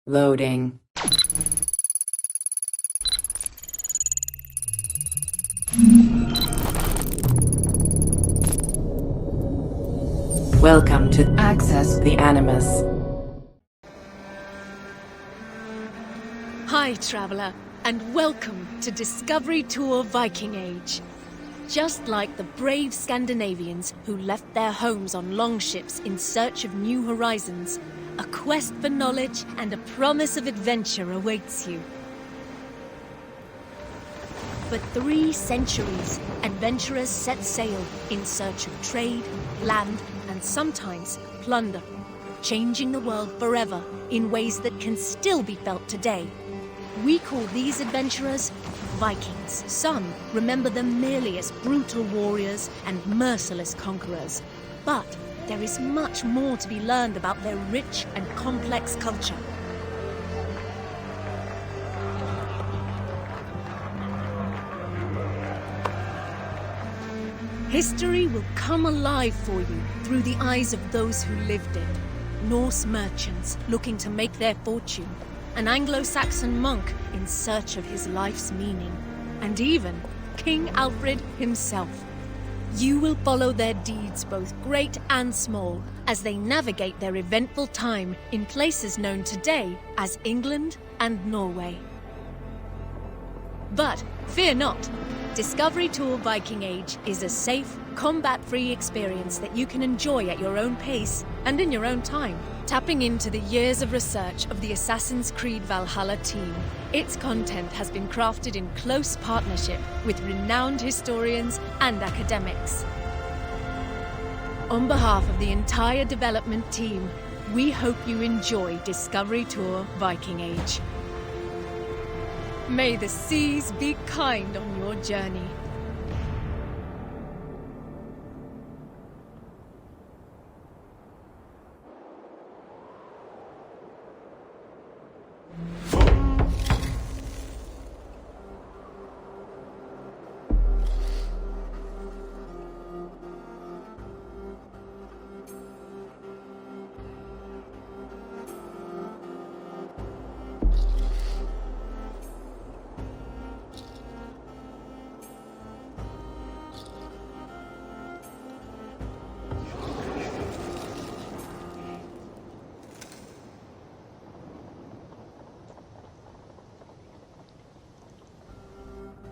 Loading. Welcome to Access the Animus. Hi, traveler, and welcome to Discovery Tour Viking Age. Just like the brave Scandinavians who left their homes on longships in search of new horizons, a quest for knowledge and a promise of adventure awaits you. For 3 centuries, adventurers set sail in search of trade, land, and sometimes plunder, changing the world forever in ways that can still be felt today. We call these adventurers Vikings. Some remember them merely as brutal warriors and merciless conquerors. But there is much more to be learned about their rich and complex culture. History will come alive for you through the eyes of those who lived it. Norse merchants looking to make their fortune, an Anglo-Saxon monk in search of his life's meaning, and even King Aelfred himself. You will follow their deeds, both great and small, as they navigate their eventful time in places known today as England and Norway. But fear not. Discovery Tour Viking Age is a safe, combat-free experience that you can enjoy at your own pace and in your own time. Tapping into the years of research of the Assassin's Creed Valhalla team, its content has been crafted in close partnership with renowned historians and academics. On behalf of the entire development team, we hope you enjoy Discovery Tour Viking Age. May the seas be kind on your journey.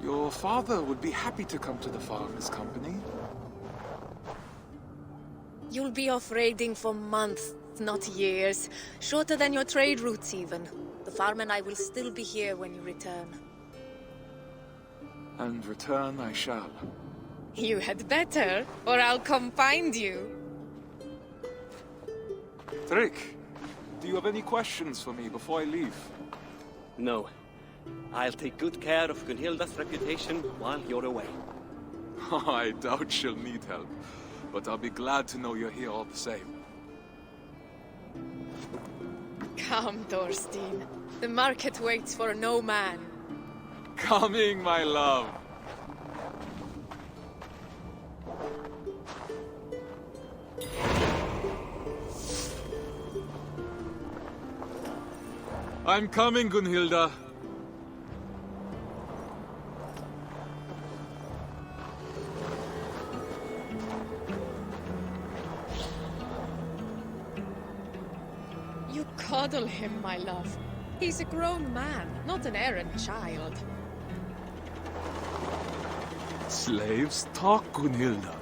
Your father would be happy to come to the farmer's company. You'll be off raiding for months, not years. Shorter than your trade routes even. The farm and I will still be here when you return. And return I shall. You had better, or I'll come find you. Trick, do you have any questions for me before I leave? No. I'll take good care of Gunnhilda's reputation while you're away. I doubt she'll need help, but I'll be glad to know you're here all the same. Come, Thorsteinn. The market waits for no man. Coming, my love. I'm coming, Gunnhilda. You coddle him, my love. He's a grown man, not an errant child. Slaves talk, Gunnhilda.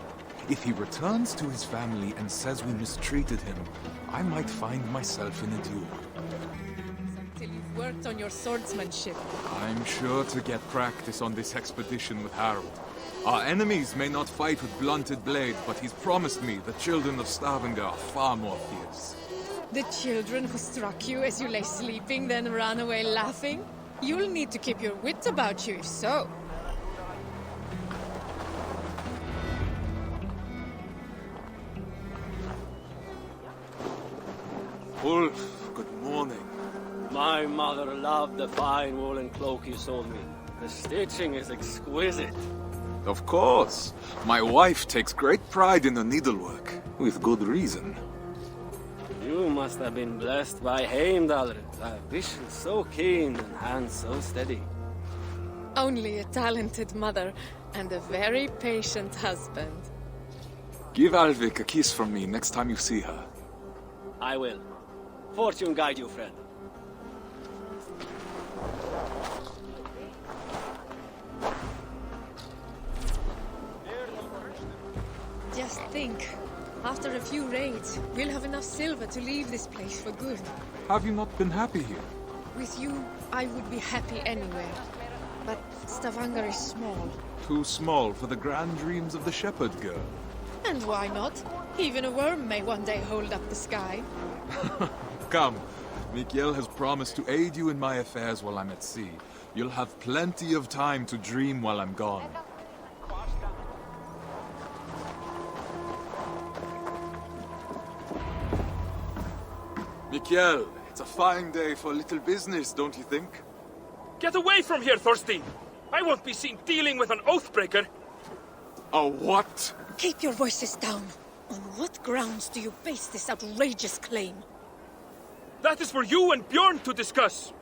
If he returns to his family and says we mistreated him, I might find myself in a duel. Until you've worked on your swordsmanship. I'm sure to get practice on this expedition with Harold. Our enemies may not fight with blunted blades, but he's promised me the children of Stavanger are far more fierce. The children who struck you as you lay sleeping, then ran away laughing? You'll need to keep your wits about you if so. Ulf, good morning. My mother loved the fine woolen cloak you sold me. The stitching is exquisite. Of course. My wife takes great pride in the needlework, with good reason. You You must have been blessed by Heimdall. A vision so keen and hands so steady. Only a talented mother and a very patient husband. Give Ealric a kiss from me next time you see her. I will. Fortune guide you, friend. Just think, after a few raids, we'll have enough silver to leave this place for good. Have you not been happy here? With you, I would be happy anywhere. But Stavanger is small. Too small for the grand dreams of the shepherd girl. And why not? Even a worm may one day hold up the sky. Come, Mikael has promised to aid you in my affairs while I'm at sea. You'll have plenty of time to dream while I'm gone. Mikael, it's a fine day for a little business, don't you think? Get away from here, Thorsteinn! I won't be seen dealing with an oathbreaker! A what? Keep your voices down. On what grounds do you base this outrageous claim? That is for you and Bjorn to discuss!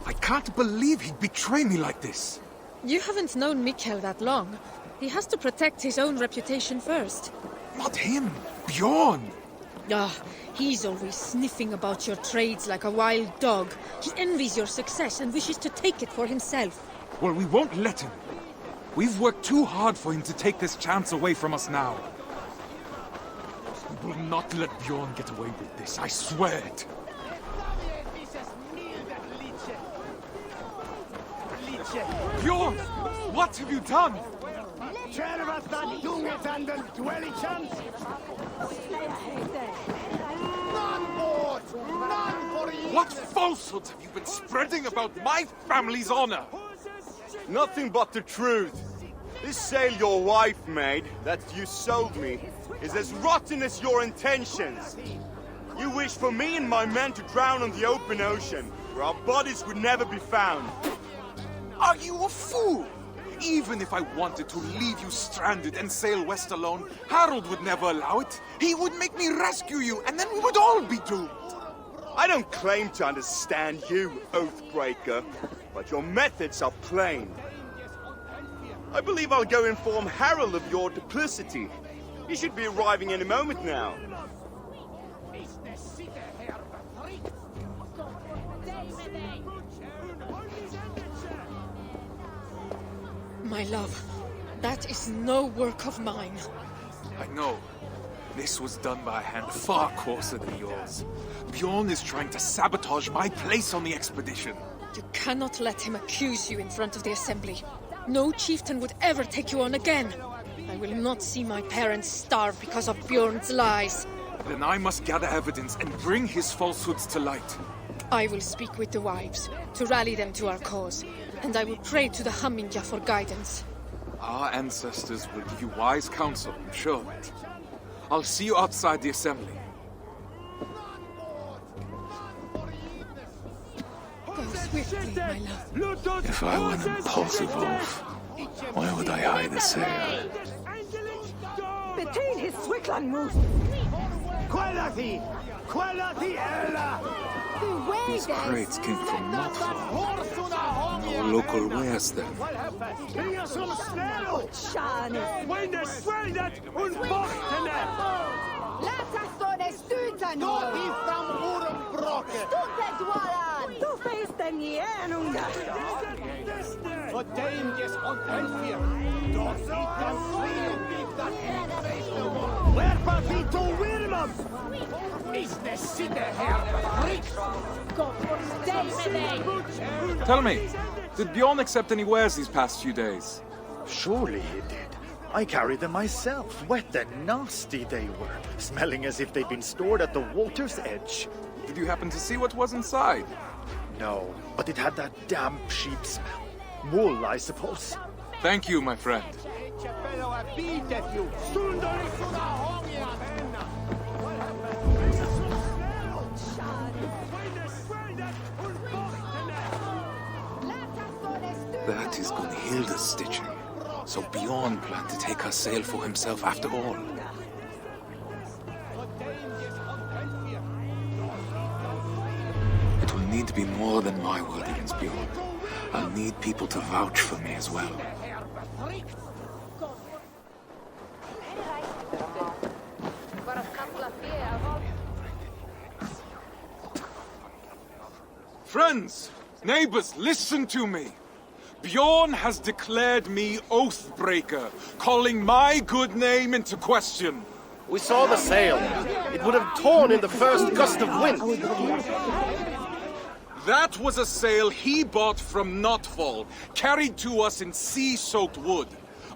I can't believe he'd betray me like this. You haven't known Mikael that long. He has to protect his own reputation first. Not him, Bjorn. Ah, he's always sniffing about your trades like a wild dog. He envies your success and wishes to take it for himself. Well, we won't let him. We've worked too hard for him to take this chance away from us now. We will not let Bjorn get away with this, I swear it. Bjorn! What have you done? What falsehoods have you been spreading about my family's honor? Nothing but the truth. This sail your wife made, that you sold me, is as rotten as your intentions. You wish for me and my men to drown on the open ocean, where our bodies would never be found. Are you a fool? Even if I wanted to leave you stranded and sail west alone, Harold would never allow it. He would make me rescue you, and then we would all be doomed. I don't claim to understand you, Oathbreaker, but your methods are plain. I believe I'll go inform Harold of your duplicity. He should be arriving any moment now. My love, that is no work of mine. I know. This was done by a hand far coarser than yours. Bjorn is trying to sabotage my place on the expedition. You cannot let him accuse you in front of the assembly. No chieftain would ever take you on again. I will not see my parents starve because of Bjorn's lies. Then I must gather evidence and bring his falsehoods to light. I will speak with the wives, to rally them to our cause, and I will pray to the Hamingja for guidance. Our ancestors will give you wise counsel, I'm sure of it. I'll see you outside the assembly. Go swiftly, my love. If I were an impulsive wolf, why would I hide a sail? Between his Swickland moose. Quality! Quality Ella! These crates came from not far. No local wares then. Bring us some snow! Shane! When the sweldet und bochtene! Laat us go de stuuten! Dort ist am Urenbrocken! Stupet Du feist den Jänunga! Verdeimjes und Elfir! Dort sieht das Swiel das Werpa wie to Wilmam! Is the city here? Tell me, did Bjorn accept any wares these past few days? Surely he did. I carried them myself. Wet and nasty they were, smelling as if they'd been stored at the water's edge. Did you happen to see what was inside? No, but it had that damp sheep smell. Wool, I suppose. Thank you, my friend. That is Gunnhilda's stitching. So Bjorn planned to take her sail for himself after all. It will need to be more than my word against Bjorn. I'll need people to vouch for me as well. Friends, neighbors, listen to me. Bjorn has declared me Oathbreaker, calling my good name into question. We saw the sail. It would have torn in the first gust of wind. That was a sail he bought from Notfall, carried to us in sea-soaked wood.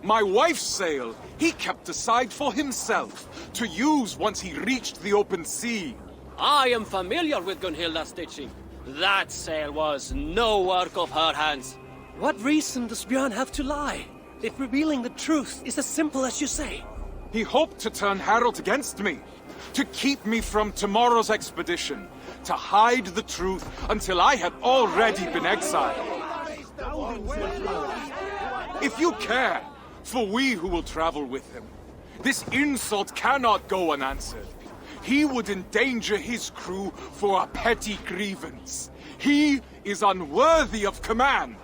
My wife's sail he kept aside for himself, to use once he reached the open sea. I am familiar with Gunnhilda's stitching. That sail was no work of her hands. What reason does Bjorn have to lie, if revealing the truth is as simple as you say? He hoped to turn Harold against me, to keep me from tomorrow's expedition, to hide the truth until I had already been exiled. If you care for we who will travel with him, this insult cannot go unanswered. He would endanger his crew for a petty grievance. He is unworthy of command.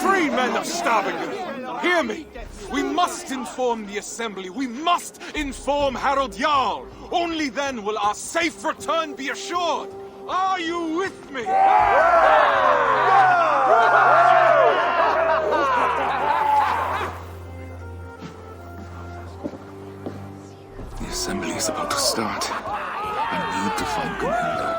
Free men of Stavanger, hear me. We must inform the assembly. We must inform Harald Jarl. Only then will our safe return be assured. Are you with me? The assembly is about to start. I need to find Gunnhilda.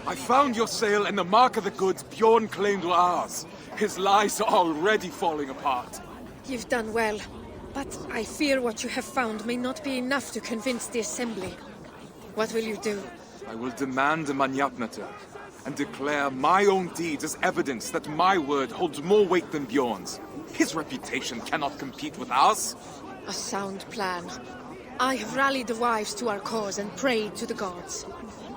I found your sail and the mark of the goods Bjorn claimed were ours. His lies are already falling apart. You've done well, but I fear what you have found may not be enough to convince the assembly. What will you do? I will demand a manyapnatur and declare my own deeds as evidence that my word holds more weight than Bjorn's. His reputation cannot compete with ours. A sound plan. I have rallied the wives to our cause and prayed to the gods.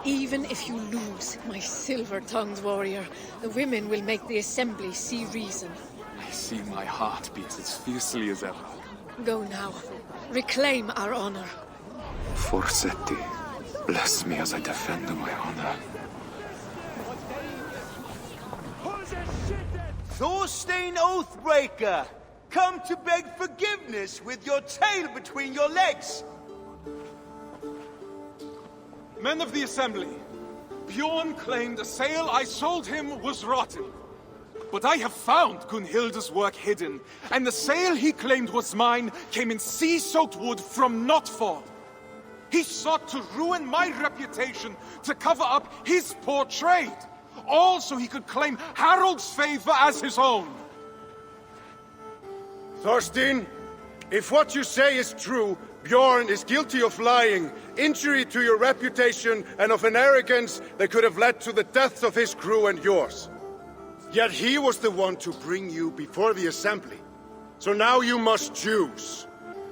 Even if you lose, my silver-tongued warrior, the women will make the assembly see reason. I see my heart beats as fiercely as ever. Go now. Reclaim our honor. Forsetti, bless me as I defend my honor. Thorsteinn Oathbreaker! Come to beg forgiveness with your tail between your legs! Men of the assembly, Bjorn claimed a sail I sold him was rotten. But I have found Gunnhilda's work hidden, and the sail he claimed was mine came in sea-soaked wood from Notfall. He sought to ruin my reputation to cover up his poor trade, all so he could claim Harold's favor as his own. Thorsteinn, if what you say is true, Bjorn is guilty of lying, injury to your reputation, and of an arrogance that could have led to the deaths of his crew and yours. Yet he was the one to bring you before the assembly. So now you must choose.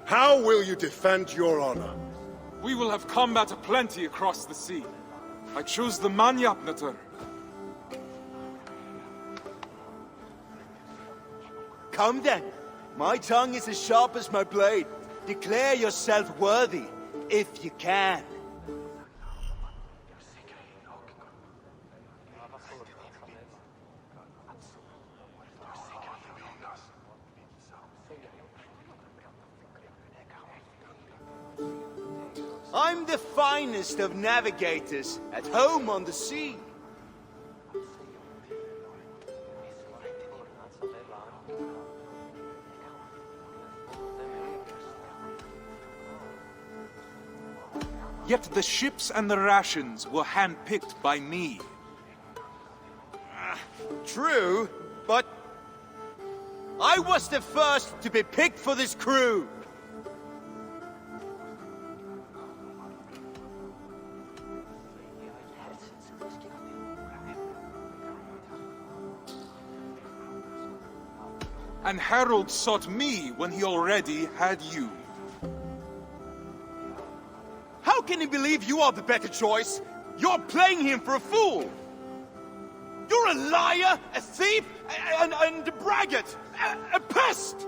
How will you defend your honor? We will have combat aplenty across the sea. I choose the manyapnatur. Come then. My tongue is as sharp as my blade. Declare yourself worthy, if you can. I'm the finest of navigators, at home on the sea. Yet the ships and the rations were handpicked by me. True, but I was the first to be picked for this crew. And Harold sought me when he already had you. How can me believe you are the better choice. You're playing him for a fool. You're a liar, a thief, and a braggart, a pest!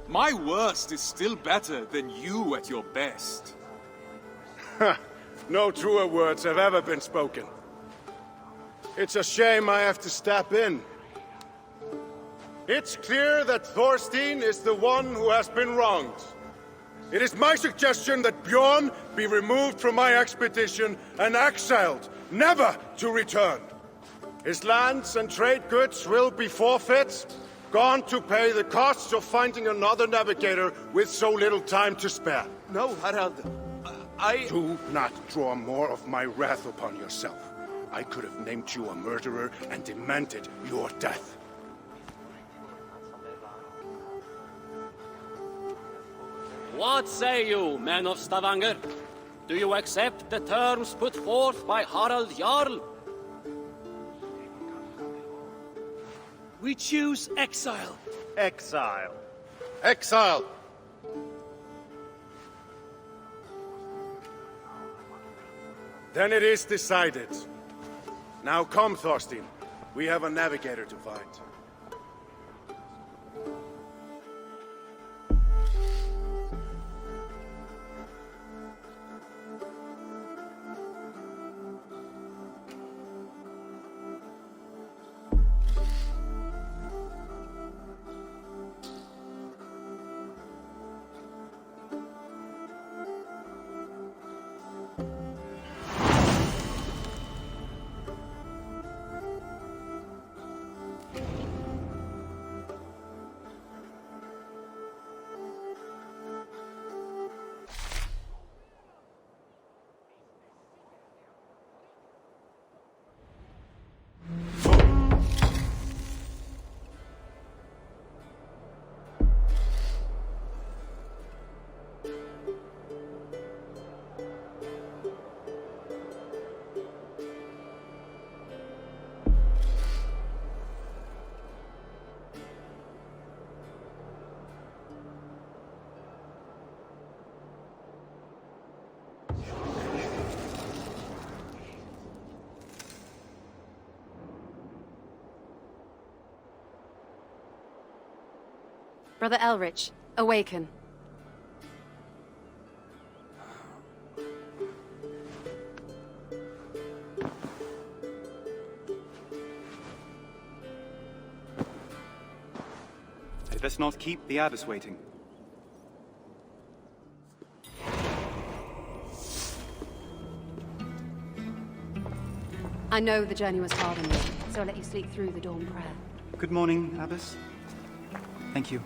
My worst is still better than you at your best. No truer words have ever been spoken. It's a shame I have to step in. It's clear that Thorsteinn is the one who has been wronged. It is my suggestion that Bjorn be removed from my expedition and exiled, never to return. His lands and trade goods will be forfeit, gone to pay the costs of finding another navigator with so little time to spare. No, Harald. Do not draw more of my wrath upon yourself. I could have named you a murderer and demanded your death. What say you, men of Stavanger? Do you accept the terms put forth by Harald Jarl? We choose exile. Exile. Exile! Then it is decided. Now come, Thorsteinn. We have a navigator to find. Brother Ealric, awaken. I'd best not keep the abbess waiting. I know the journey was hard on you, so I'll let you sleep through the dawn prayer. Good morning, abbess. Thank you.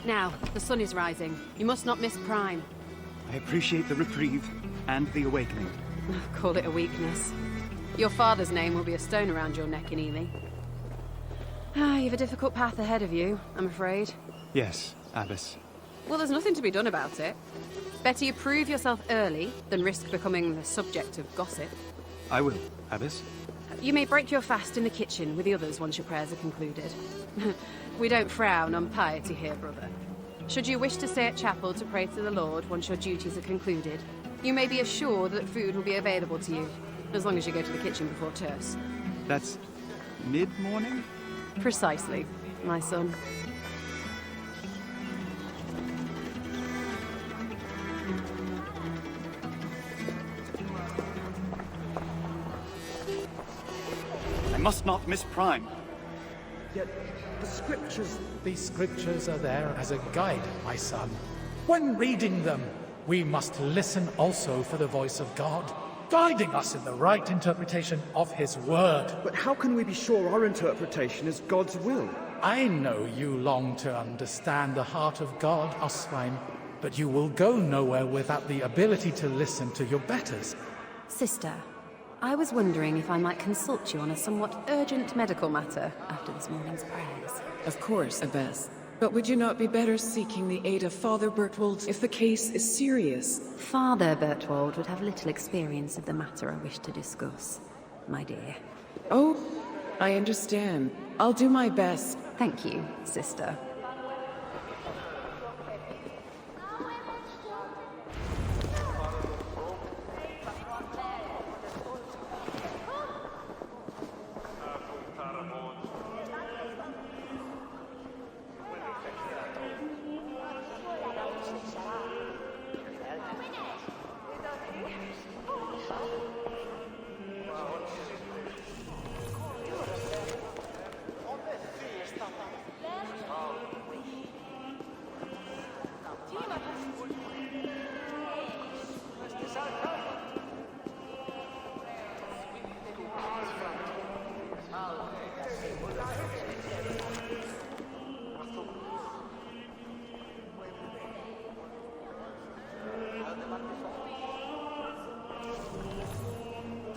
Now, the sun is rising. You must not miss Prime. I appreciate the reprieve and the awakening. Call it a weakness. Your father's name will be a stone around your neck in Ely. You've a difficult path ahead of you, I'm afraid. Yes, abbess. Well, there's nothing to be done about it. Better you prove yourself early than risk becoming the subject of gossip. I will, abbess. You may break your fast in the kitchen with the others once your prayers are concluded. We don't frown on piety here, brother. Should you wish to stay at chapel to pray to the Lord once your duties are concluded, you may be assured that food will be available to you, as long as you go to the kitchen before terce. That's mid-morning? Precisely, my son. I must not miss Prime. Yet these scriptures are there as a guide, my son. When reading them, we must listen also for the voice of God, guiding us in the right interpretation of his word. But how can we be sure our interpretation is God's will? I know you long to understand the heart of God, Oswine, but you will go nowhere without the ability to listen to your betters. Sister, I was wondering if I might consult you on a somewhat urgent medical matter after this morning's prayers. Of course, Abbess. But would you not be better seeking the aid of Father Bertwald if the case is serious? Father Bertwald would have little experience of the matter I wish to discuss, my dear. Oh, I understand. I'll do my best. Thank you, sister.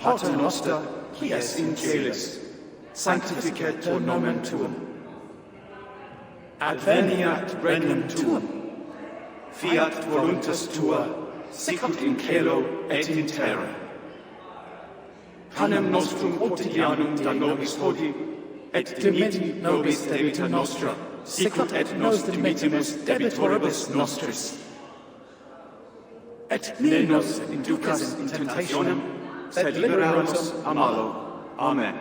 Pater noster, qui es in caelis, sanctificetur nomen tuum. Adveniat regnum tuum. Fiat voluntas tua, sicut in caelo et in terra. Panem nostrum quotidianum da nobis hodie, et dimitti nobis debita nostra, sicut et nos dimittimus debitoribus nostris. Et ne nos inducas in tentationem, sed libera nos a malo. Amen.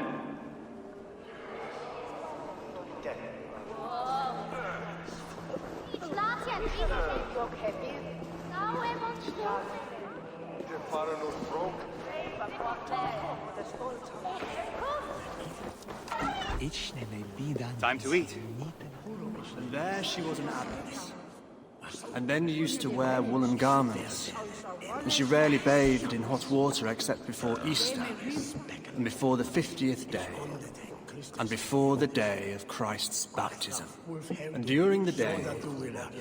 Time to eat. And there she was an abbess. And then used to wear woolen garments. And she rarely bathed in hot water except before Easter, and before the 50th day, and before the day of Christ's baptism. And during the day,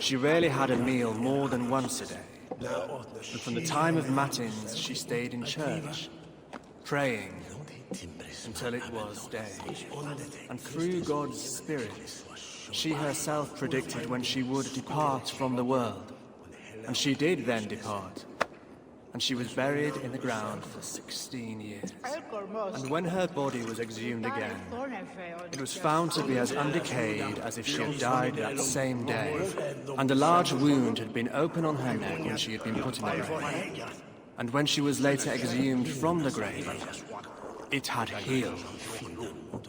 she rarely had a meal more than once a day. And from the time of matins, she stayed in church, praying until it was day. And through God's Spirit, she herself predicted when she would depart from the world. And she did then depart. And she was buried in the ground for 16 years. And when her body was exhumed again, it was found to be as undecayed as if she had died that same day. And a large wound had been open on her neck when she had been put in the grave. And when she was later exhumed from the grave, it had healed,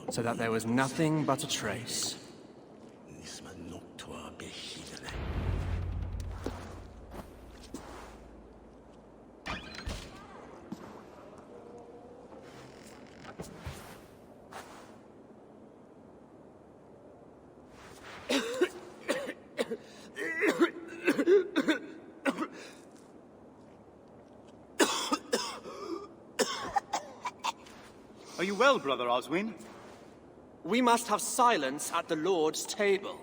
so that there was nothing but a trace. Are you well, Brother Oswin? We must have silence at the Lord's table.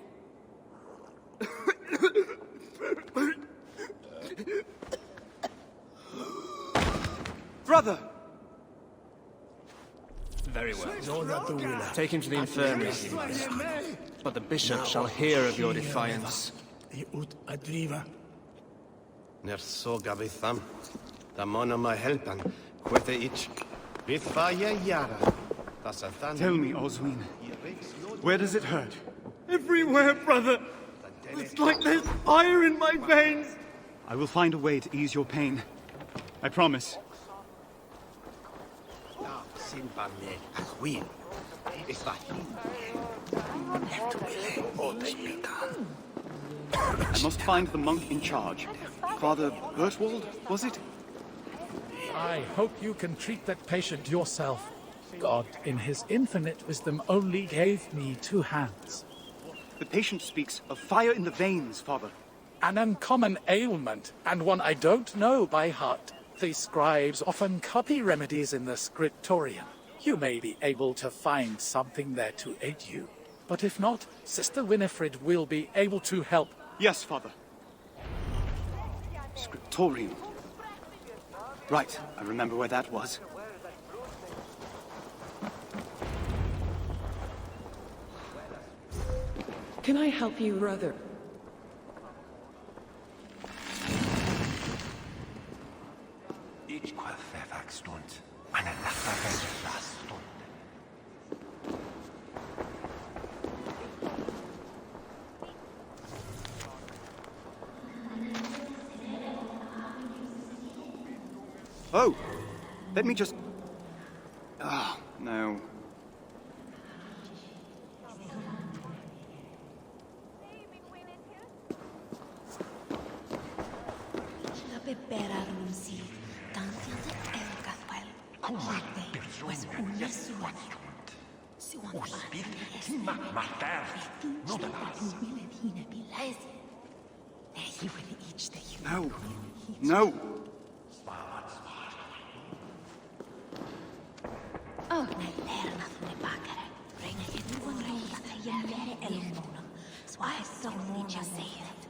Brother! Very well. Take him to the infirmary, but the bishop shall hear of your defiance. Nersoga vitham, damona my helpan, quete ich. Tell me, Oswin, where does it hurt? Everywhere, brother! It's like there's fire in my veins! I will find a way to ease your pain. I promise. I must find the monk in charge. Father Bertwald, was it? I hope you can treat that patient yourself. God, in his infinite wisdom, only gave me 2 hands. The patient speaks of fire in the veins, Father. An uncommon ailment, and one I don't know by heart. The scribes often copy remedies in the scriptorium. You may be able to find something there to aid you. But if not, Sister Winifred will be able to help. Yes, Father. Scriptorium. Right, I remember where that was. can I help you, brother? Ich qual Verwachstund. Eine Lacherwelt Stund. Oh, let me just... Oh, no. No. No. Oh, nei lærerne from the bakkere. Bringe et uanrøyet til hjemme elmonum. Svaj sånn ikke sett.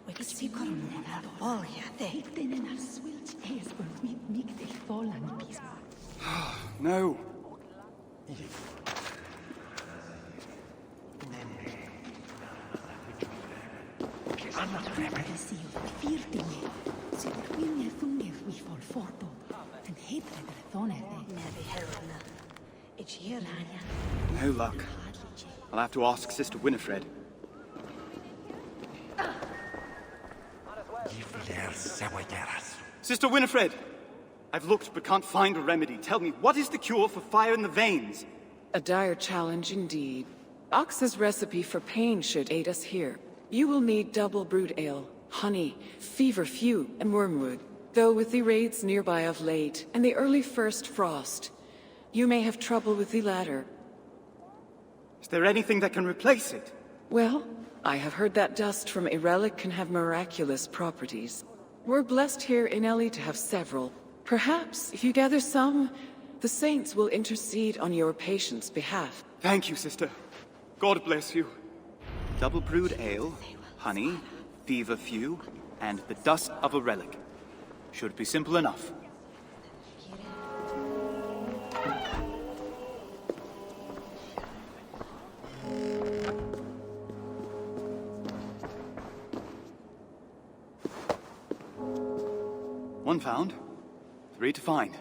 Wixi kormon er volja det. Den er swilt es for mit mig det fallen pis. No. No luck. I'll have to ask Sister Winifred. Sister Winifred! I've looked but can't find a remedy. Tell me, what is the cure for fire in the veins? A dire challenge indeed. Ox's recipe for pain should aid us here. You will need double brewed ale, honey, feverfew, and wormwood. Though with the raids nearby of late, and the early first frost, you may have trouble with the latter. Is there anything that can replace it? Well, I have heard that dust from a relic can have miraculous properties. We're blessed here in Ellie to have several. Perhaps, if you gather some, the saints will intercede on your patient's behalf. Thank you, sister. God bless you. Double brewed ale, honey, feverfew, and the dust of a relic. Should be simple enough. One found, 3 to find.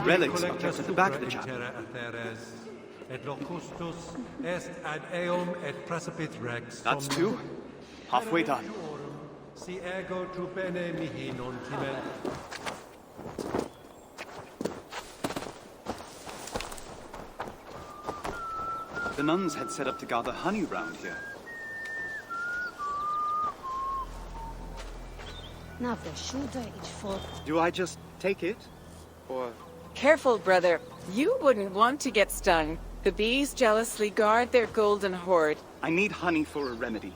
Relics are kept at the back of the chapel. That's 2. Halfway done. The nuns had set up to gather honey round here. Do I just take it? Or... Careful, brother. You wouldn't want to get stung. The bees jealously guard their golden hoard. I need honey for a remedy.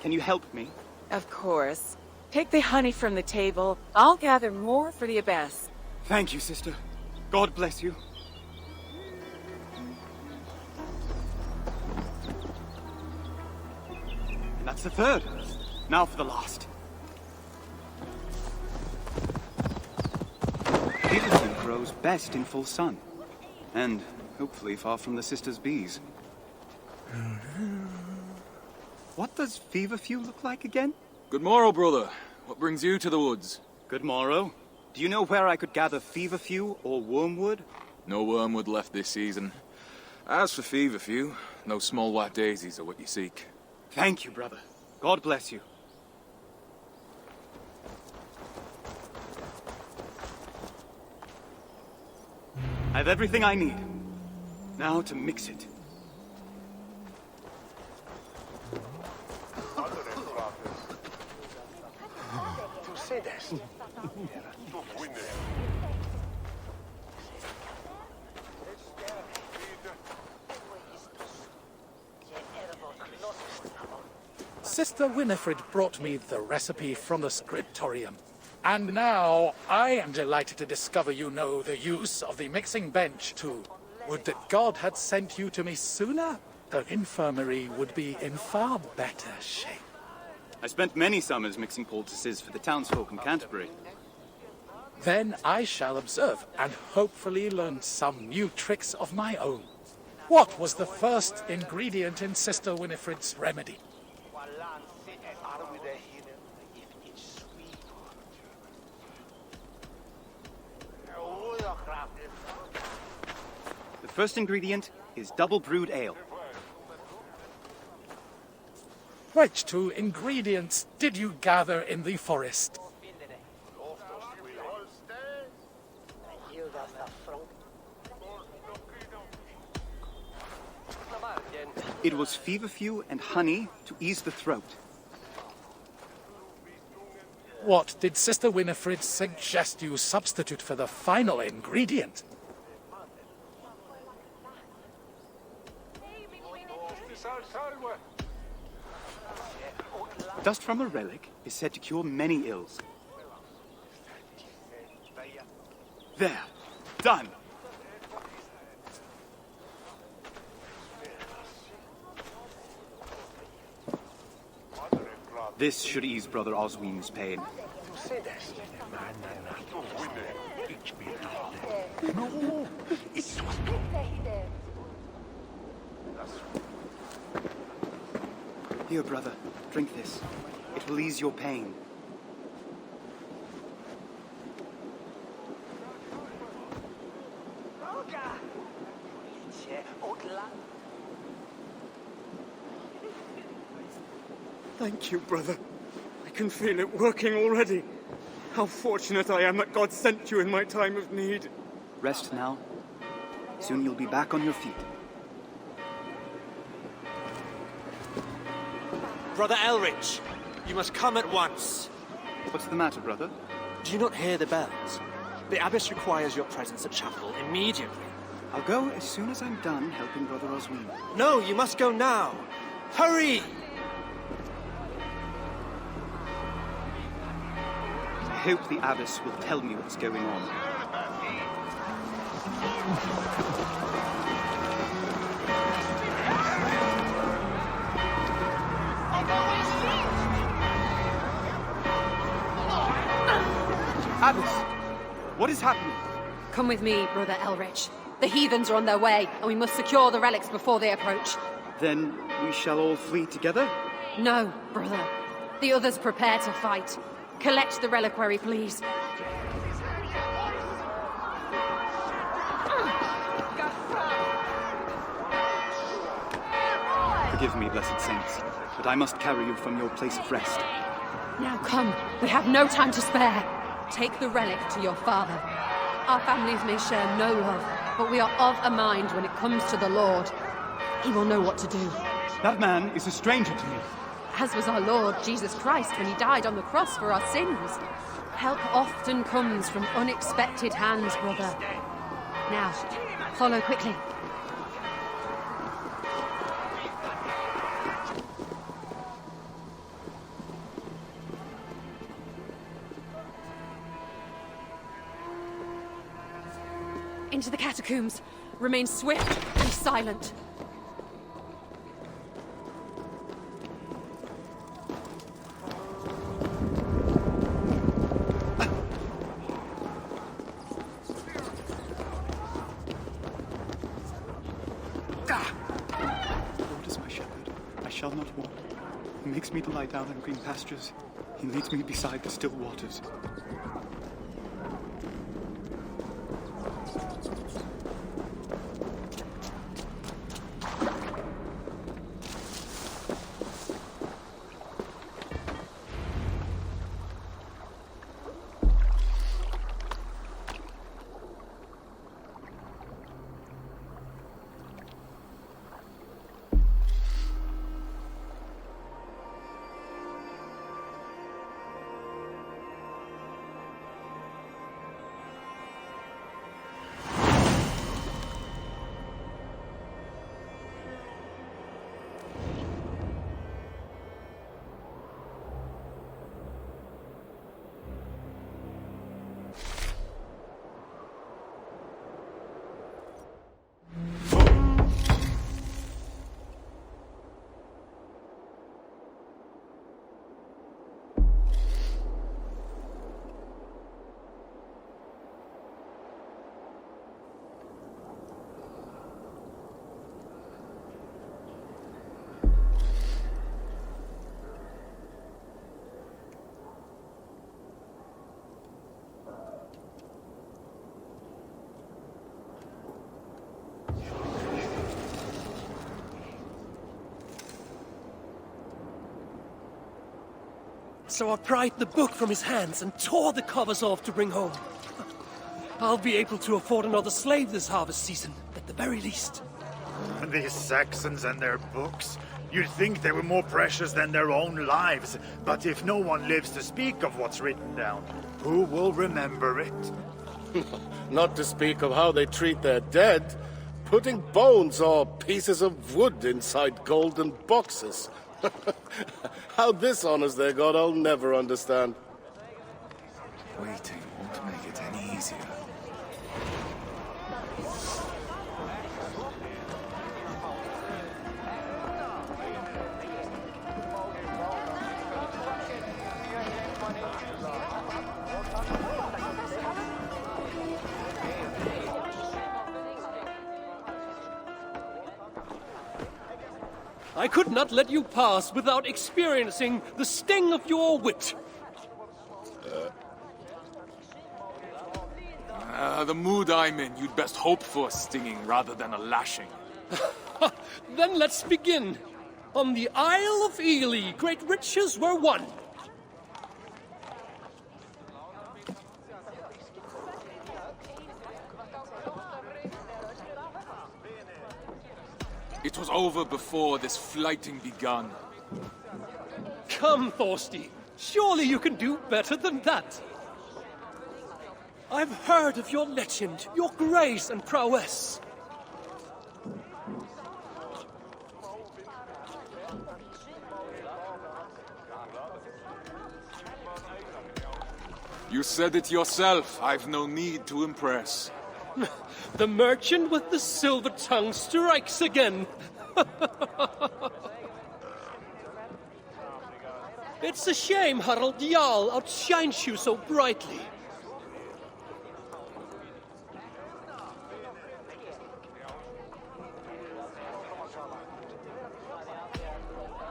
Can you help me? Of course. Take the honey from the table. I'll gather more for the abbess. Thank you, sister. God bless you. And that's the 3rd. Now for the last. Feverfew grows best in full sun. And hopefully far from the sisters' bees. What does feverfew look like again? Good morrow, brother. What brings you to the woods? Good morrow. Do you know where I could gather feverfew or wormwood? No wormwood left this season. As for feverfew, no small white daisies are what you seek. Thank you, brother. God bless you. I have everything I need. Now to mix it. Sister Winifred brought me the recipe from the scriptorium. And now, I am delighted to discover you know the use of the mixing bench, too. Would that God had sent you to me sooner? The infirmary would be in far better shape. I spent many summers mixing poultices for the townsfolk in Canterbury. Then I shall observe, and hopefully learn some new tricks of my own. What was the first ingredient in Sister Winifred's remedy? The first ingredient is double brewed ale. Which two ingredients did you gather in the forest? It was feverfew and honey to ease the throat. What did Sister Winifred suggest you substitute for the final ingredient? Dust from a relic is said to cure many ills. There. Done. This should ease Brother Oswin's pain. Here, brother, drink this. It will ease your pain. Thank you, brother. I can feel it working already. How fortunate I am that God sent you in my time of need. Rest now. Soon you'll be back on your feet. Brother Ealric, you must come at once. What's the matter, brother? Do you not hear the bells? The abbess requires your presence at chapel immediately. I'll go as soon as I'm done helping Brother Oswin. No, you must go now. Hurry! I hope the abbess will tell me what's going on. Abbess, what is happening? Come with me, Brother Ealric. The heathens are on their way, and we must secure the relics before they approach. Then we shall all flee together? No, brother. The others prepare to fight. Collect the reliquary, please. Forgive me, blessed saints, but I must carry you from your place of rest. Now come. We have no time to spare. Take the relic to your father. Our families may share no love, but we are of a mind when it comes to the Lord. He will know what to do. That man is a stranger to me. As was our Lord Jesus Christ when he died on the cross for our sins. Help often comes from unexpected hands, brother. Now, follow quickly. Into the catacombs. Remain swift and silent. Shall not want. He makes me to lie down in green pastures. He leads me beside the still waters. So I pried the book from his hands and tore the covers off to bring home. I'll be able to afford another slave this harvest season, at the very least. And these Saxons and their books. You'd think they were more precious than their own lives. But if no one lives to speak of what's written down, who will remember it? Not to speak of how they treat their dead. Putting bones or pieces of wood inside golden boxes. How this honors their god, I'll never understand. Waiting won't make it any easier. I could not let you pass without experiencing the sting of your wit. The mood I'm in, you'd best hope for a stinging rather than a lashing. Then let's begin. On the Isle of Ely, great riches were won. It was over before this flighting begun. Come, Thorsteinn. Surely you can do better than that. I've heard of your legend, your grace and prowess. You said it yourself. I've no need to impress. The merchant with the silver tongue strikes again. It's a shame Harald Jarl outshines you so brightly.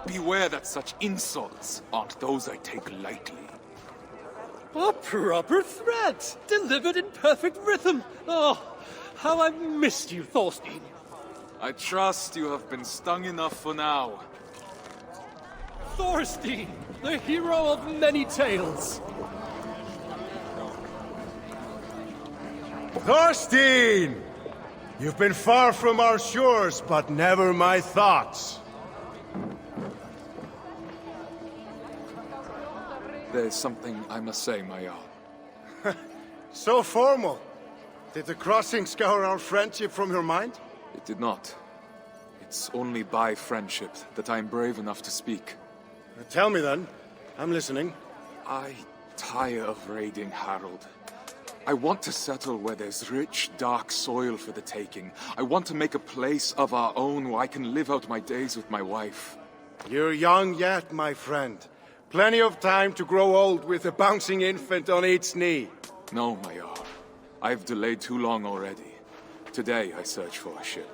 Beware that such insults aren't those I take lightly. A proper threat, delivered in perfect rhythm. Oh, how I've missed you, Thorsteinn. I trust you have been stung enough for now. Thorsteinn, the hero of many tales. Thorsteinn! You've been far from our shores, but never my thoughts. There's something I must say, my Jarl. So formal. Did the crossing scour our friendship from your mind? It did not. It's only by friendship that I'm brave enough to speak. Tell me then. I'm listening. I tire of raiding Harald. I want to settle where there's rich, dark soil for the taking. I want to make a place of our own where I can live out my days with my wife. You're young yet, my friend. Plenty of time to grow old with a bouncing infant on each knee. No, my Jarl. I've delayed too long already. Today I search for a ship.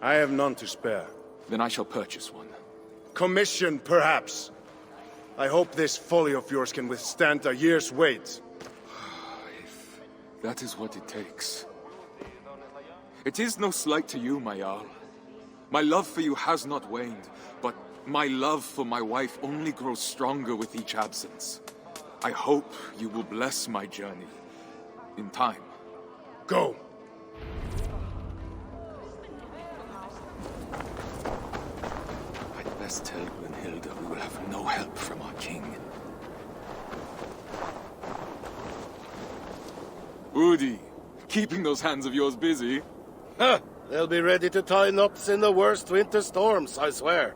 I have none to spare. Then I shall purchase one. Commission, perhaps. I hope this folly of yours can withstand a year's wait. If that is what it takes. It is no slight to you, my Jarl. My love for you has not waned, but my love for my wife only grows stronger with each absence. I hope you will bless my journey. In time. Go! I'd best tell Gunnhilda we will have no help from our king. Udi, keeping those hands of yours busy. Huh! They'll be ready to tie knots in the worst winter storms, I swear.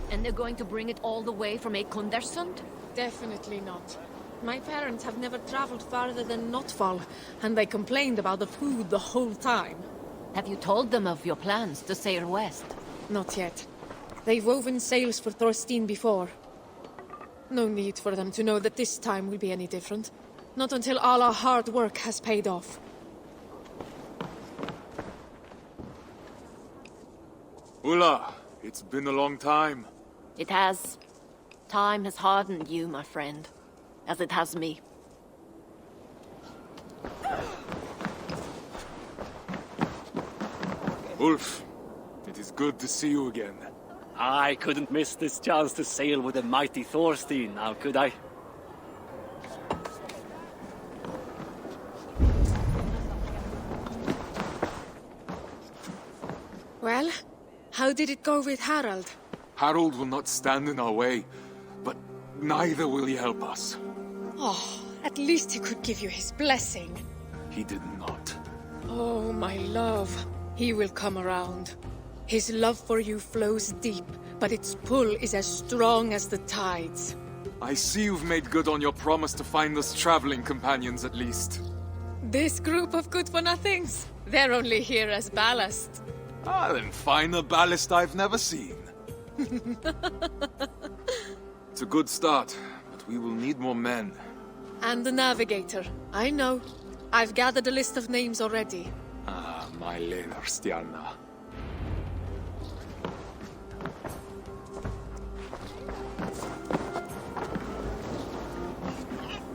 And they're going to bring it all the way from Ekondersund? Definitely not. My parents have never traveled farther than Notfall, and they complained about the food the whole time. Have you told them of your plans to sail west? Not yet. They've woven sails for Thorsteinn before. No need for them to know that this time will be any different. Not until all our hard work has paid off. Ulla, it's been a long time. It has. Time has hardened you, my friend, as it has me. Ulf, it is good to see you again. I couldn't miss this chance to sail with the mighty Thorsteinn, now could I? Well, how did it go with Harald? Harold will not stand in our way, but neither will he help us. Oh, at least he could give you his blessing. He did not. Oh, my love. He will come around. His love for you flows deep, but its pull is as strong as the tides. I see you've made good on your promise to find us traveling companions at least. This group of good-for-nothings, they're only here as ballast. Ah, then finer ballast I've never seen. It's a good start, but we will need more men. And the navigator, I know. I've gathered a list of names already. Ah, my Leðurstjarna.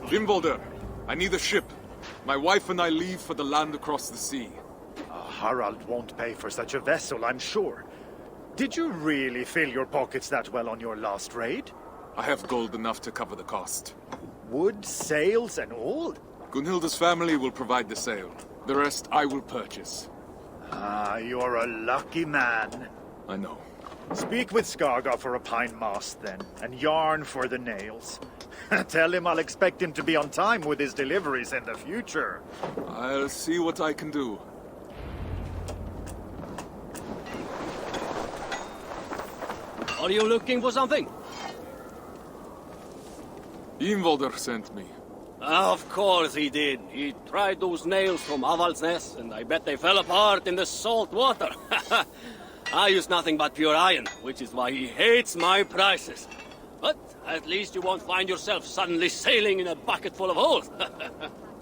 Imbolder, I need a ship. My wife and I leave for the land across the sea. Harald won't pay for such a vessel, I'm sure. Did you really fill your pockets that well on your last raid? I have gold enough to cover the cost. Wood, sails, and all? Gunnhilda's family will provide the sail. The rest I will purchase. Ah, you're a lucky man. I know. Speak with Skaga for a pine mast, then, and yarn for the nails. Tell him I'll expect him to be on time with his deliveries in the future. I'll see what I can do. Are you looking for something? Imbolder sent me. Of course he did. He tried those nails from Avaldsnes, and I bet they fell apart in the salt water. I use nothing but pure iron, which is why he hates my prices. But at least you won't find yourself suddenly sailing in a bucket full of holes.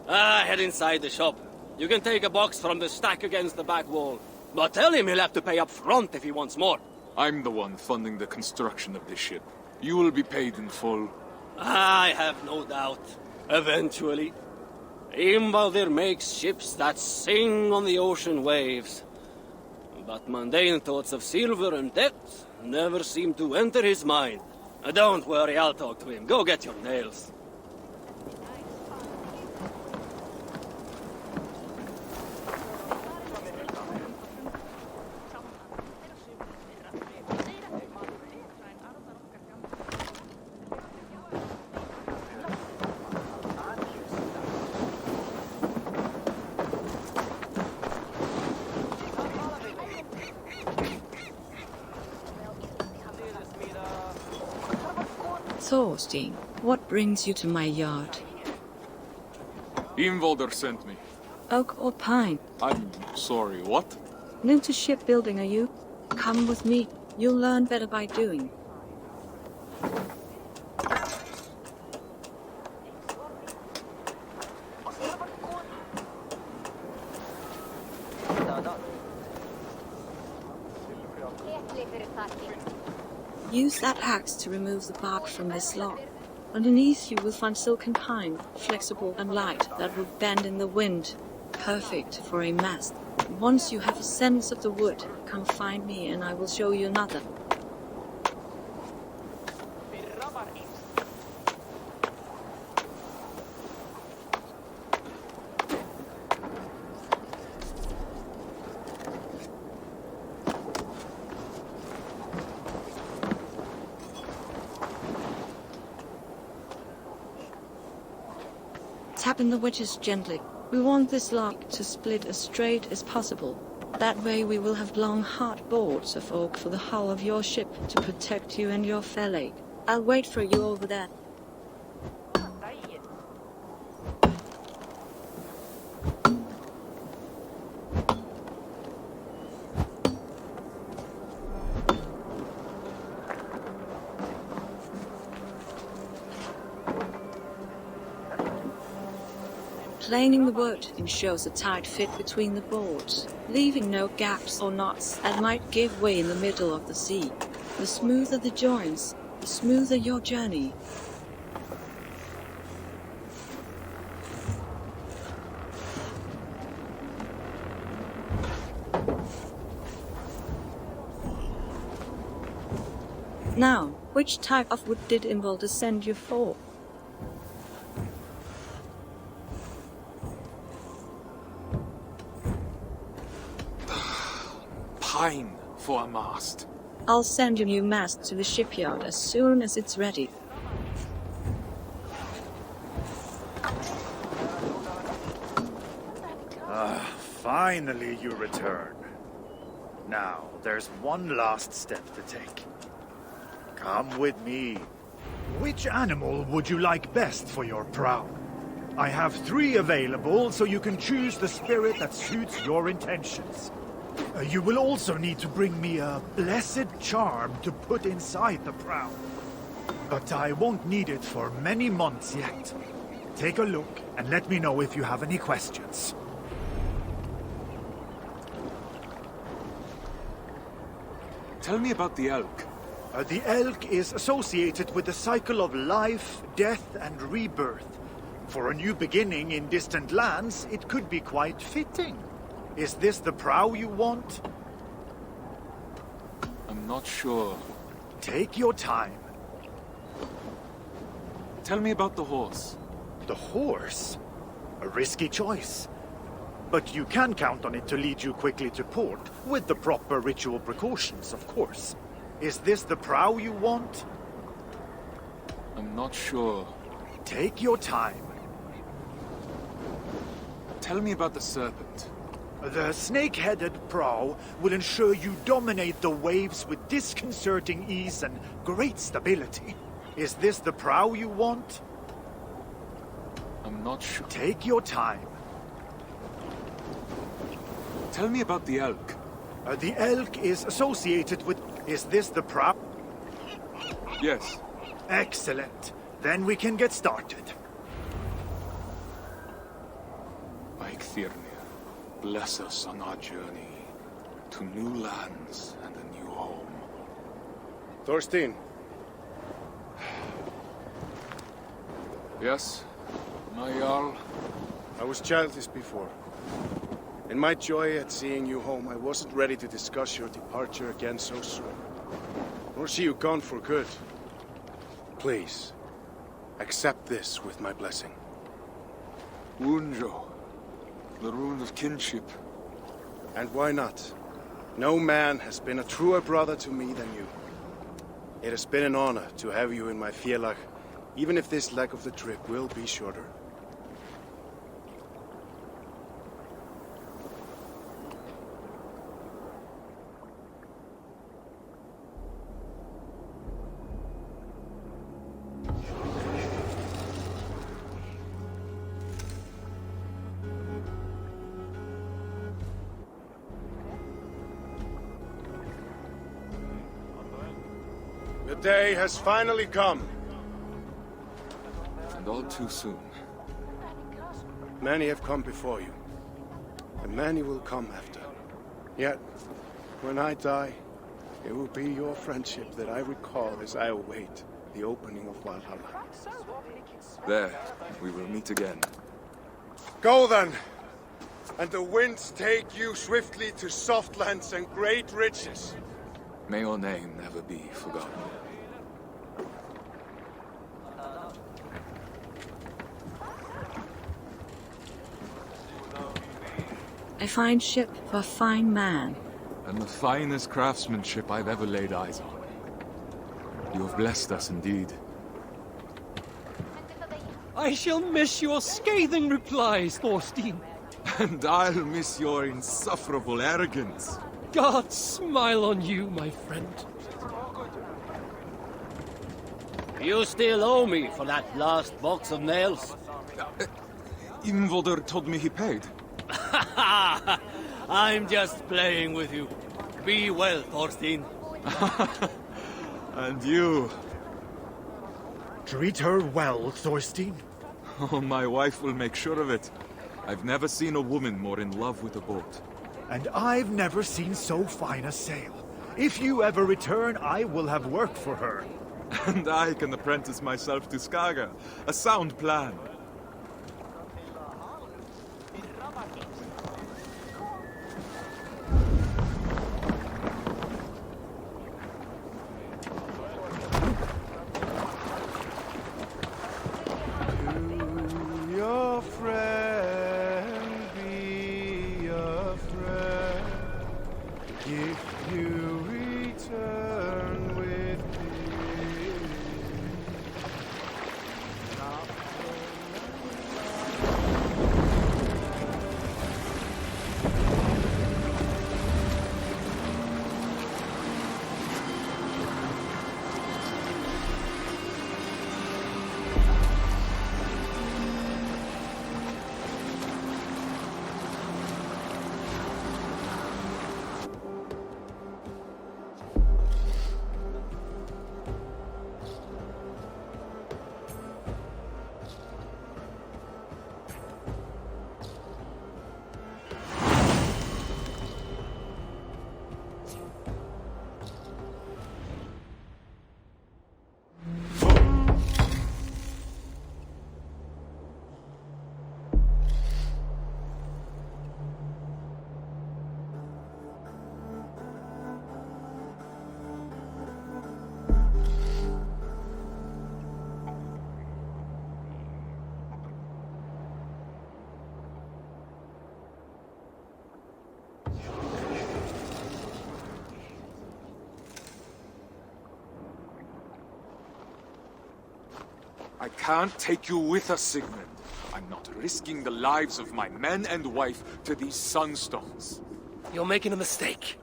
Head inside the shop. You can take a box from the stack against the back wall. But tell him he'll have to pay up front if he wants more. I'm the one funding the construction of this ship. You will be paid in full. I have no doubt. Eventually. Imbolder makes ships that sing on the ocean waves. But mundane thoughts of silver and debt never seem to enter his mind. Don't worry, I'll talk to him. Go get your nails. Thorsteinn, what brings you to my yard? Imbolder sent me. Oak or pine? I'm sorry, what? New to shipbuilding, are you? Come with me. You'll learn better by doing. Use that axe to remove the bark from this log. Underneath you will find silken pine, flexible and light, that will bend in the wind. Perfect for a mast. Once you have a sense of the wood, come find me and I will show you another. Tap in the wedges gently. We want this log to split as straight as possible. That way we will have long, hard boards of oak for the hull of your ship to protect you and your valet. I'll wait for you over there. Planing the wood ensures a tight fit between the boards, leaving no gaps or knots that might give way in the middle of the sea. The smoother the joints, the smoother your journey. Now, which type of wood did Imbolde send you for? Pine for a mast. I'll send your new mast to the shipyard as soon as it's ready. Finally you return. Now, there's one last step to take. Come with me. Which animal would you like best for your prow? I have 3 available, so you can choose the spirit that suits your intentions. You will also need to bring me a blessed charm to put inside the prow. But I won't need it for many months yet. Take a look and let me know if you have any questions. Tell me about the elk. The elk is associated with the cycle of life, death, and rebirth. For a new beginning in distant lands, it could be quite fitting. Is this the prow you want? I'm not sure. Take your time. Tell me about the horse. The horse? A risky choice. But you can count on it to lead you quickly to port, with the proper ritual precautions, of course. Is this the prow you want? I'm not sure. Take your time. Tell me about the serpent. The snake-headed prow will ensure you dominate the waves with disconcerting ease and great stability. Is this the prow you want? I'm not sure. Take your time. Tell me about the elk. The elk is associated with... Is this the prow? Yes. Excellent. Then we can get started. Eikthirnir, bless us on our journey to new lands and a new home. Thorsteinn. Yes, my Jarl. I was childish before. In my joy at seeing you home, I wasn't ready to discuss your departure again so soon. Nor see you gone for good. Please, accept this with my blessing. Wunjo, the rune of kinship. And why not? No man has been a truer brother to me than you. It has been an honor to have you in my félag, even if this leg of the trip will be shorter. The day has finally come. And all too soon. Many have come before you, and many will come after. Yet, when I die, it will be your friendship that I recall as I await the opening of Valhalla. There, we will meet again. Go then, and the winds take you swiftly to soft lands and great riches. May your name never be forgotten. A fine ship for a fine man. And the finest craftsmanship I've ever laid eyes on. You have blessed us indeed. I shall miss your scathing replies, Thorsteinn. And I'll miss your insufferable arrogance. God smile on you, my friend. You still owe me for that last box of nails. Imbolde told me he paid. I'm just playing with you. Be well, Thorsteinn. And you. Treat her well, Thorsteinn. Oh, my wife will make sure of it. I've never seen a woman more in love with a boat. And I've never seen so fine a sail. If you ever return, I will have work for her. And I can apprentice myself to Skaga. A sound plan. I can't take you with us, Sigmund. I'm not risking the lives of my men and wife to these sunstones. You're making a mistake.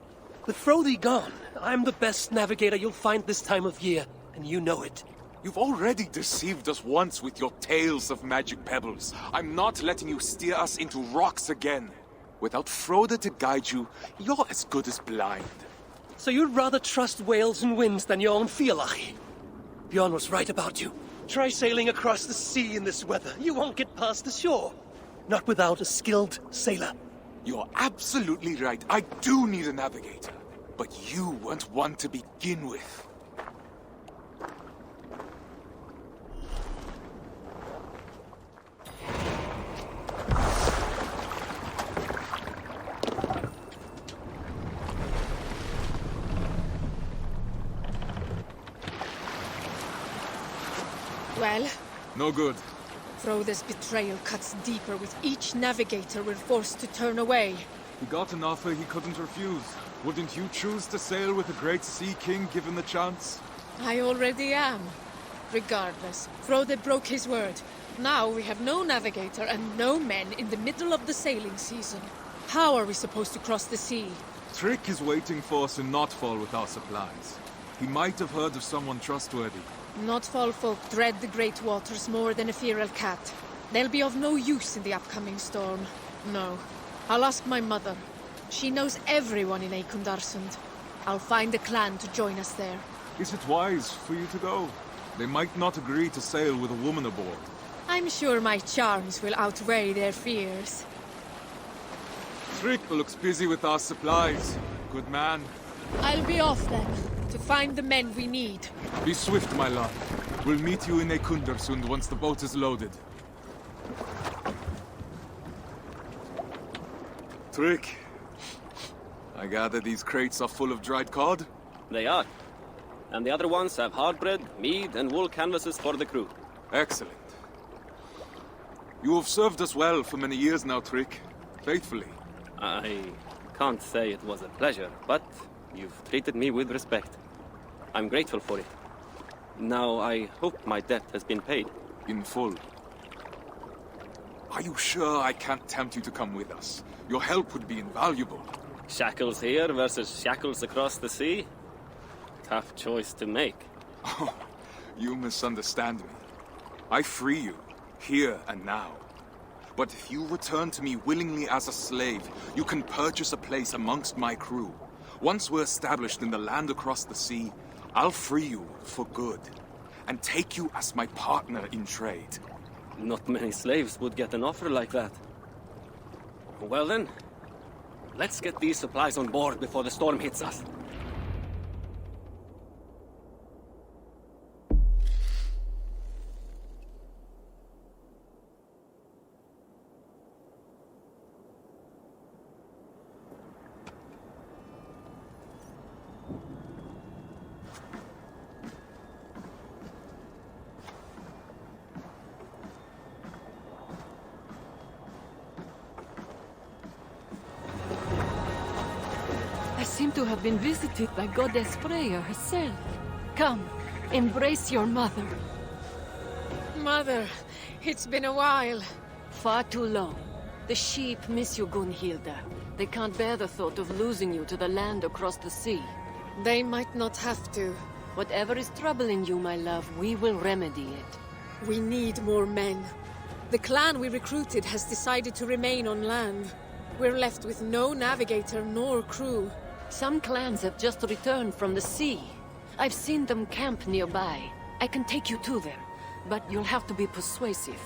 With Frodi gone, I'm the best navigator you'll find this time of year, and you know it. You've already deceived us once with your tales of magic pebbles. I'm not letting you steer us into rocks again. Without Frode to guide you, you're as good as blind. So you'd rather trust whales and winds than your own Fialach? Bjorn was right about you. Try sailing across the sea in this weather. You won't get past the shore. Not without a skilled sailor. You're absolutely right. I do need a navigator. But you weren't one to begin with. Well? No good. Frode's betrayal cuts deeper with each navigator we're forced to turn away. He got an offer he couldn't refuse. Wouldn't you choose to sail with a great sea king given the chance? I already am. Regardless, Frode broke his word. Now we have no navigator and no men in the middle of the sailing season. How are we supposed to cross the sea? Trick is waiting for us in Notfall with our supplies. He might have heard of someone trustworthy. Notfall folk dread the great waters more than a feral cat. They'll be of no use in the upcoming storm. No. I'll ask my mother. She knows everyone in Ekundarsund. I'll find a clan to join us there. Is it wise for you to go? They might not agree to sail with a woman aboard. I'm sure my charms will outweigh their fears. Trick looks busy with our supplies. Good man. I'll be off then, to find the men we need. Be swift, my love. We'll meet you in Ekundarsund once the boat is loaded. Trick. I gather these crates are full of dried cod? They are. And the other ones have hard bread, mead, and wool canvases for the crew. Excellent. You have served us well for many years now, Trick. Faithfully. I can't say it was a pleasure, but you've treated me with respect. I'm grateful for it. Now, I hope my debt has been paid. In full. Are you sure I can't tempt you to come with us? Your help would be invaluable. Shackles here versus shackles across the sea? Tough choice to make. Oh, you misunderstand me. I free you, here and now. But if you return to me willingly as a slave, you can purchase a place amongst my crew. Once we're established in the land across the sea, I'll free you for good, and take you as my partner in trade. Not many slaves would get an offer like that. Well then, let's get these supplies on board before the storm hits us. I seem to have been visited by Goddess Freya herself. Come, embrace your mother. Mother, it's been a while. Far too long. The sheep miss you, Gunnhilda. They can't bear the thought of losing you to the land across the sea. They might not have to. Whatever is troubling you, my love, we will remedy it. We need more men. The clan we recruited has decided to remain on land. We're left with no navigator nor crew. Some clans have just returned from the sea. I've seen them camp nearby. I can take you to them, but you'll have to be persuasive.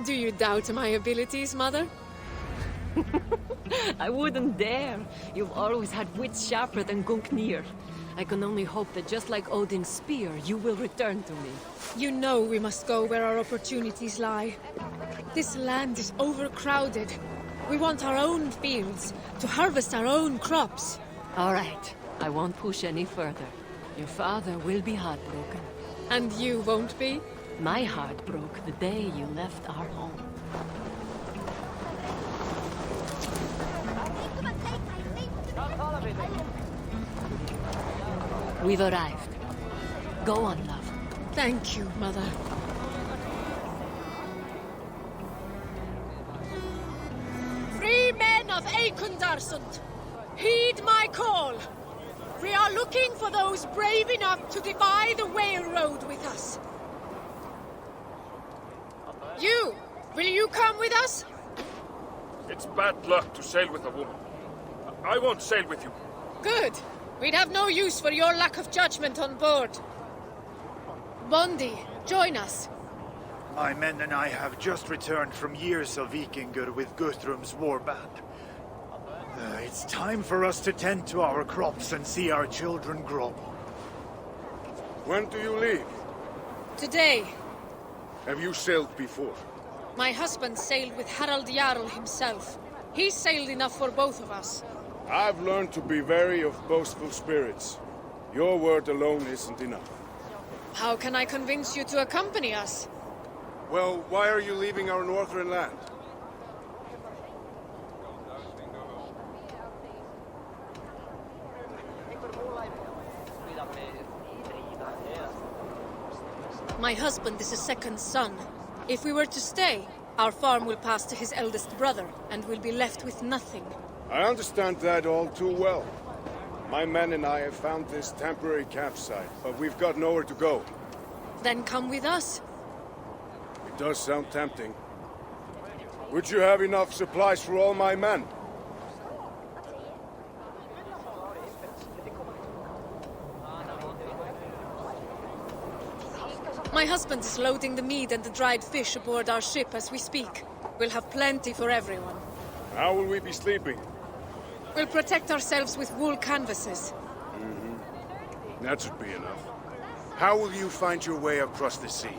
Do you doubt my abilities, Mother? I wouldn't dare. You've always had wits sharper than Gungnir. I can only hope that just like Odin's spear, you will return to me. You know we must go where our opportunities lie. This land is overcrowded. We want our own fields, to harvest our own crops. All right. I won't push any further. Your father will be heartbroken. And you won't be? My heart broke the day you left our home. We've arrived. Go on, love. Thank you, Mother. of Eakundarsund, heed my call. We are looking for those brave enough to defy the whale road with us. Will you come with us? It's bad luck to sail with a woman. I won't sail with you. Good. We'd have no use for your lack of judgment on board. Bondi, join us. My men and I have just returned from years of Vikingur with Guthrum's warband. It's time for us to tend to our crops and see our children grow. When do you leave? Today. Have you sailed before? My husband sailed with Harald Jarl himself. He sailed enough for both of us. I've learned to be wary of boastful spirits. Your word alone isn't enough. How can I convince you to accompany us? Well, why are you leaving our northern land? My husband is a second son. If we were to stay, our farm will pass to his eldest brother, and we'll be left with nothing. I understand that all too well. My men and I have found this temporary campsite, but we've got nowhere to go. Then come with us. It does sound tempting. Would you have enough supplies for all my men? My husband is loading the meat and the dried fish aboard our ship as we speak. We'll have plenty for everyone. How will we be sleeping? We'll protect ourselves with wool canvases. That should be enough. How will you find your way across the sea?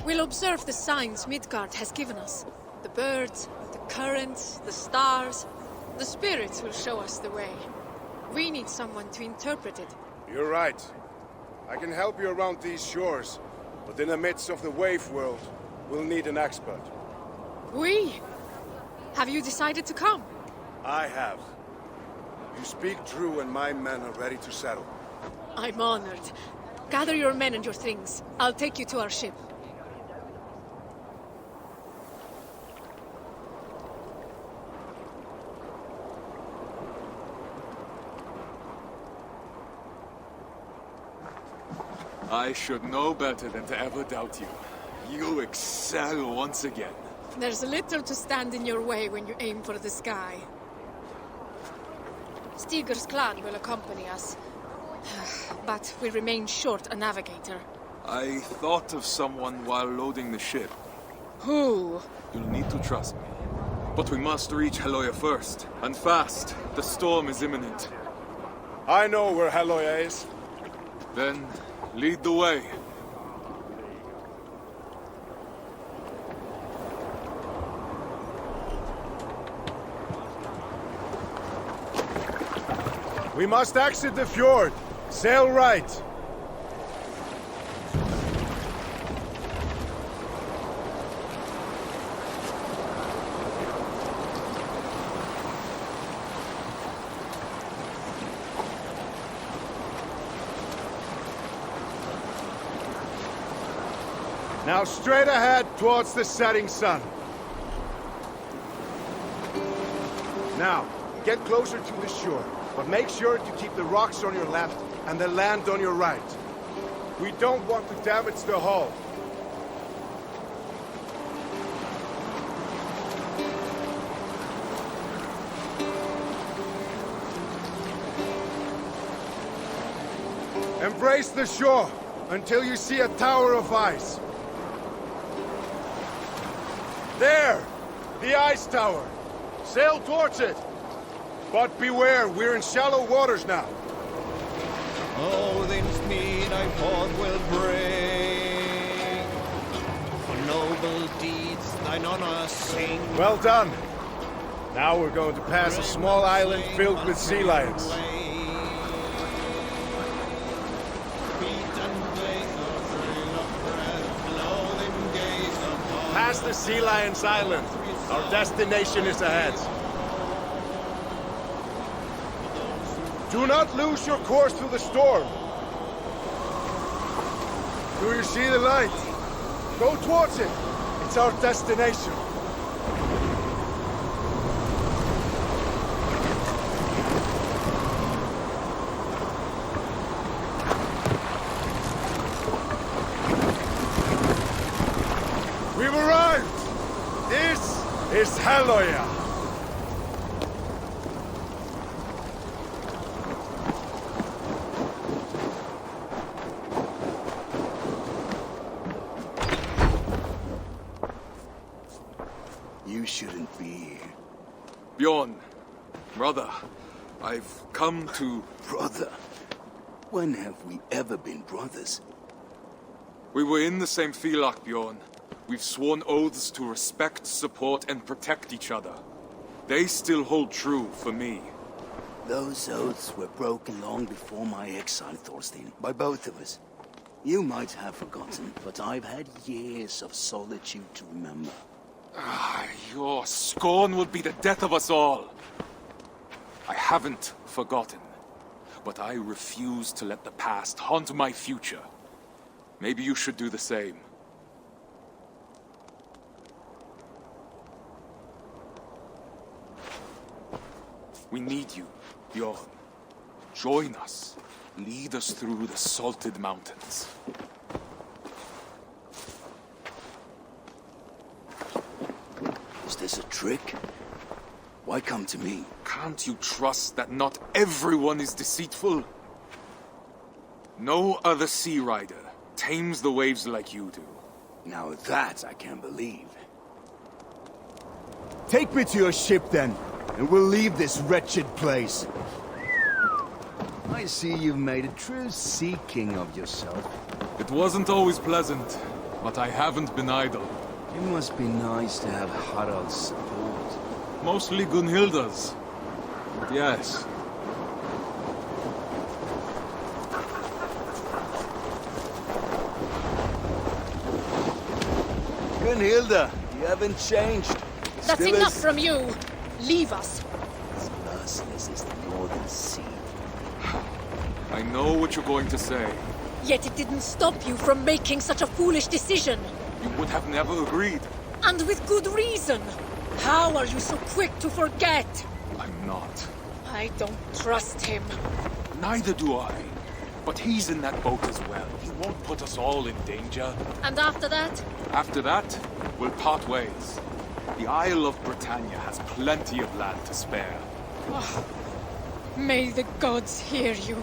We'll observe the signs Midgard has given us. The birds, the currents, the stars. The spirits will show us the way. We need someone to interpret it. You're right. I can help you around these shores, but in the midst of the wave world, we'll need an expert. We? Have you decided to come? I have. You speak true and my men are ready to settle. I'm honored. Gather your men and your things. I'll take you to our ship. I should know better than to ever doubt you. You excel once again. There's little to stand in your way when you aim for the sky. Stigur's clan will accompany us. But we remain short a navigator. I thought of someone while loading the ship. Who? You'll need to trust me. But we must reach Heloia first, and fast. The storm is imminent. I know where Heloia is. Then, lead the way. We must exit the fjord. Sail right. Now straight ahead towards the setting sun. Now, get closer to the shore, but make sure to keep the rocks on your left and the land on your right. We don't want to damage the hull. Embrace the shore until you see a tower of ice. There! The ice tower! Sail towards it! But beware, we're in shallow waters now. Odin's mead I forth will bring. For noble deeds thine honor sing. Well done. Now we're going to pass a small island filled with sea lions. Past the Sea Lions Island. Our destination is ahead. Do not lose your course through the storm. Do you see the light? Go towards it! It's our destination! We've arrived! This is Helloya! You shouldn't be here. Bjorn, brother, I've come to... Brother? When have we ever been brothers? We were in the same Filak, Bjorn. We've sworn oaths to respect, support, and protect each other. They still hold true for me. Those oaths were broken long before my exile, Thorsteinn, by both of us. You might have forgotten, but I've had years of solitude to remember. Your scorn would be the death of us all. I haven't forgotten, but I refuse to let the past haunt my future. Maybe you should do the same. We need you, Bjorn. Join us. Lead us through the salted mountains. Is this a trick? Why come to me? Can't you trust that not everyone is deceitful? No other sea rider tames the waves like you do. Now that I can believe. Take me to your ship then, and we'll leave this wretched place. I see you've made a true sea king of yourself. It wasn't always pleasant, but I haven't been idle. It must be nice to have Harald's support. Mostly Gunnhilda's. But yes. Gunnhilda, you haven't changed. That's enough from you! Leave us! As merciless as the northern sea. I know what you're going to say. Yet it didn't stop you from making such a foolish decision. You would have never agreed. And with good reason. How are you so quick to forget? I'm not. I don't trust him. Neither do I. But he's in that boat as well. He won't put us all in danger. And after that? After that, we'll part ways. The Isle of Britannia has plenty of land to spare. Oh, may the gods hear you.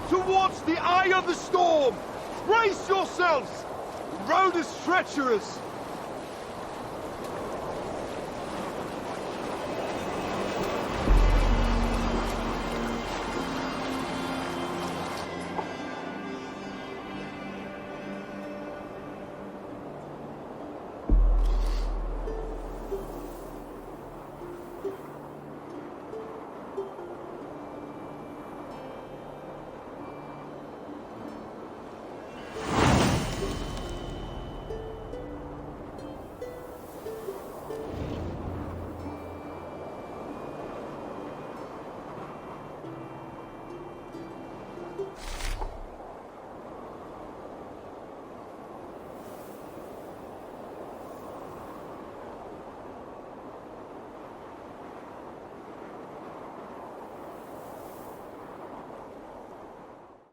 Towards the eye of the storm! Brace yourselves! The road is treacherous!